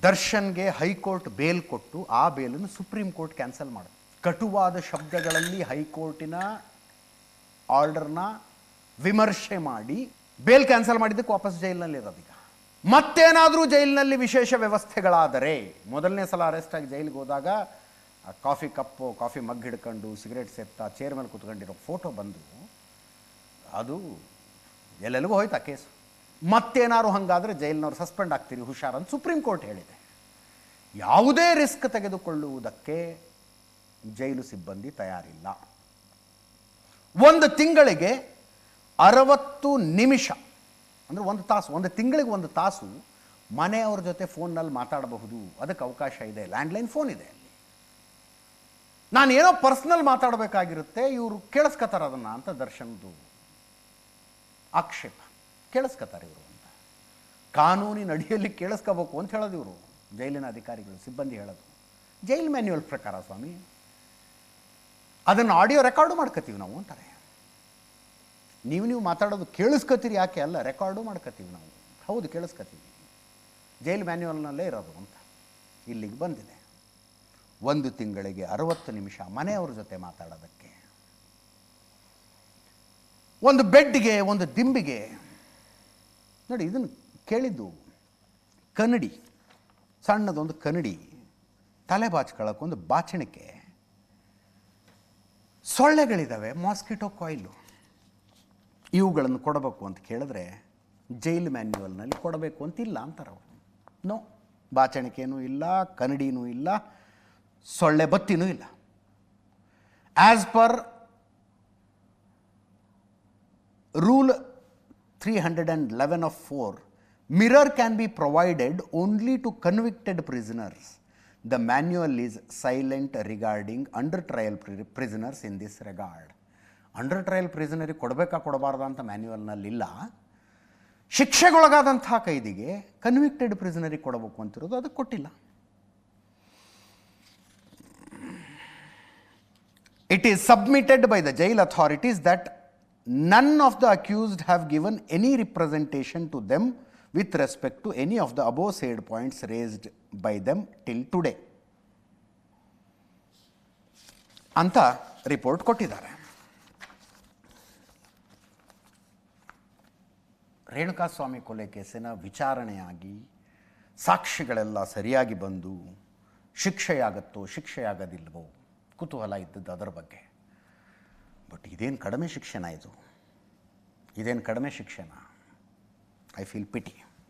ದರ್ಶನ್ಗೆ high court bale ಕೊಟ್ಟು ಆ ಬೇಲನ್ನು ಸುಪ್ರೀಂ ಕೋರ್ಟ್ ಕ್ಯಾನ್ಸಲ್ ಮಾಡಿತು. ಕಟುವಾದ ಶಬ್ದಗಳಲ್ಲಿ ಹೈಕೋರ್ಟಿನ ಆರ್ಡರ್ನ ವಿಮರ್ಶೆ ಮಾಡಿ ಬೇಲ್ ಕ್ಯಾನ್ಸಲ್ ಮಾಡಿದ್ದಕ್ಕೆ ವಾಪಸ್ ಜೈಲಿನಲ್ಲಿರೋದೀಗ. ಮತ್ತೇನಾದರೂ ಜೈಲಿನಲ್ಲಿ ವಿಶೇಷ ವ್ಯವಸ್ಥೆಗಳಾದರೆ, ಮೊದಲನೇ ಸಲ ಅರೆಸ್ಟ್ ಆಗಿ ಜೈಲಿಗೆ ಹೋದಾಗ ಕಾಫಿ ಕಪ್ಪು, ಕಾಫಿ ಮಗ್ ಹಿಡ್ಕೊಂಡು ಸಿಗರೇಟ್ ಸೇರ್ತಾ ಚೇರ್ ಮೇಲೆ ಕೂತ್ಕೊಂಡಿರೋ ಫೋಟೋ ಬಂದು ಅದು ಎಲ್ಲೆಲ್ಲಿಗೂ ಹೋಯ್ತು ಆ ಕೇಸು. ಮತ್ತೇನಾದ್ರು ಹಾಗಾದರೆ ಜೈಲಿನವ್ರು ಸಸ್ಪೆಂಡ್ ಆಗ್ತೀರಿ ಹುಷಾರ್ ಅಂತ ಸುಪ್ರೀಂ ಕೋರ್ಟ್ ಹೇಳಿದೆ. ಯಾವುದೇ ರಿಸ್ಕ್ ತೆಗೆದುಕೊಳ್ಳುವುದಕ್ಕೆ ಜೈಲು ಸಿಬ್ಬಂದಿ ತಯಾರಿಲ್ಲ. ಒಂದು ತಿಂಗಳಿಗೆ 60 ನಿಮಿಷ ಅಂದರೆ 1 ತಾಸು, ಒಂದು ತಿಂಗಳಿಗೆ 1 ತಾಸು ಮನೆಯವ್ರ ಜೊತೆ ಫೋನ್ನಲ್ಲಿ ಮಾತಾಡಬಹುದು. ಅದಕ್ಕೆ ಅವಕಾಶ ಇದೆ. ಲ್ಯಾಂಡ್ಲೈನ್ ಫೋನ್ ಇದೆ ಅಲ್ಲಿ. ನಾನು ಏನೋ ಪರ್ಸ್ನಲ್ ಮಾತಾಡಬೇಕಾಗಿರುತ್ತೆ, ಇವರು ಕೇಳಿಸ್ಕೊತಾರೆ ಅದನ್ನು ಅಂತ ದರ್ಶನ್ದು ಆಕ್ಷೇಪ. ಕೇಳಿಸ್ಕೊತಾರೆ ಇವರು ಅಂತ, ಕಾನೂನಿನ ಅಡಿಯಲ್ಲಿ ಕೇಳಿಸ್ಕೋಬೇಕು ಅಂತ ಹೇಳೋದು ಇವರು ಜೈಲಿನ ಅಧಿಕಾರಿಗಳು, ಸಿಬ್ಬಂದಿ ಹೇಳೋದು. ಜೈಲ್ ಮ್ಯಾನ್ಯುವಲ್ ಪ್ರಕಾರ ಸ್ವಾಮಿ ಅದನ್ನು ಆಡಿಯೋ ರೆಕಾರ್ಡು ಮಾಡ್ಕೋತೀವಿ ನಾವು ಅಂತಾರೆ. ನೀವು ಮಾತಾಡೋದು ಕೇಳಿಸ್ಕೊತೀರಿ ಯಾಕೆ ಅಲ್ಲ, ರೆಕಾರ್ಡು ಮಾಡ್ಕೋತೀವಿ ನಾವು. ಹೌದು ಕೇಳಿಸ್ಕೊತೀವಿ, ಜೈಲ್ ಮ್ಯಾನ್ಯುವಲ್ನಲ್ಲೇ ಇರೋದು ಅಂತ ಇಲ್ಲಿಗೆ ಬಂದಿದೆ. 1 ತಿಂಗಳಿಗೆ 60 ನಿಮಿಷ ಮನೆಯವ್ರ ಜೊತೆ ಮಾತಾಡೋದಕ್ಕೆ, ಒಂದು ಬೆಡ್ಗೆ, ಒಂದು ದಿಂಬಿಗೆ. ನೋಡಿ, ಇದನ್ನು ಕೇಳಿದ್ದು ಕನ್ನಡಿ, ಸಣ್ಣದೊಂದು ಕನ್ನಡಿ, ತಲೆ ಬಾಚ್ಕೊಳ್ಳೋಕ್ಕೊಂದು ಬಾಚಣಿಕೆ, ಸೊಳ್ಳೆಗಳಿದ್ದಾವೆ, ಮಾಸ್ಕಿಟೋ ಕಾಯಿಲು, ಇವುಗಳನ್ನು ಕೊಡಬೇಕು ಅಂತ ಕೇಳಿದ್ರೆ ಜೈಲ್ ಮ್ಯಾನ್ಯುವಲ್ನಲ್ಲಿ ಕೊಡಬೇಕು ಅಂತಿಲ್ಲ ಅಂತಾರೆ ಅವರು. ನೋ, ಬಾಚಣಿಕೆನೂ ಇಲ್ಲ, ಕನ್ನಡಿನೂ ಇಲ್ಲ, ಸೊಳ್ಳೆ ಬತ್ತಿನೂ ಇಲ್ಲ. As per rule 311 of 4, mirror can be provided only to convicted prisoners. The manual is silent regarding under trial prisoners in this regard. Under trial ಪ್ರಿಸನರಿಗೆ ಕೊಡಬೇಕಾ ಕೊಡಬಾರ್ದ ಅಂತ ಮ್ಯಾನ್ಯುವಲ್ನಲ್ಲಿಲ್ಲ. ಶಿಕ್ಷೆಗೊಳಗಾದಂಥ ಕೈದಿಗೆ ಕನ್ವಿಕ್ಟೆಡ್ ಪ್ರಿಸನರಿಗೆ ಕೊಡಬೇಕು ಅಂತಿರೋದು, ಅದಕ್ಕೆ ಕೊಟ್ಟಿಲ್ಲ. It is submitted by the jail authorities that none of the accused have given any representation to them with respect to any of the above said points raised by them till today ಅಂತ report ಕೊಟ್ಟಿದ್ದಾರೆ. ರೇಣುಕಾಸ್ವಾಮಿ ಕೊಲೆ ಕೇಸಿನ ವಿಚಾರಣೆಯಾಗಿ ಸಾಕ್ಷಿಗಳೆಲ್ಲ ಸರಿಯಾಗಿ ಬಂದು ಶಿಕ್ಷೆಯಾಗತ್ತೋ ಶಿಕ್ಷೆಯಾಗದಿಲ್ವೋ ಕುತೂಹಲ ಇದ್ದದ್ದು ಅದರ ಬಗ್ಗೆ. But ಇದೇನು ಕಡಿಮೆ ಶಿಕ್ಷೆನಾ ಇದು? ಇದೇನು ಕಡಿಮೆ ಶಿಕ್ಷೆನಾ? I feel PT.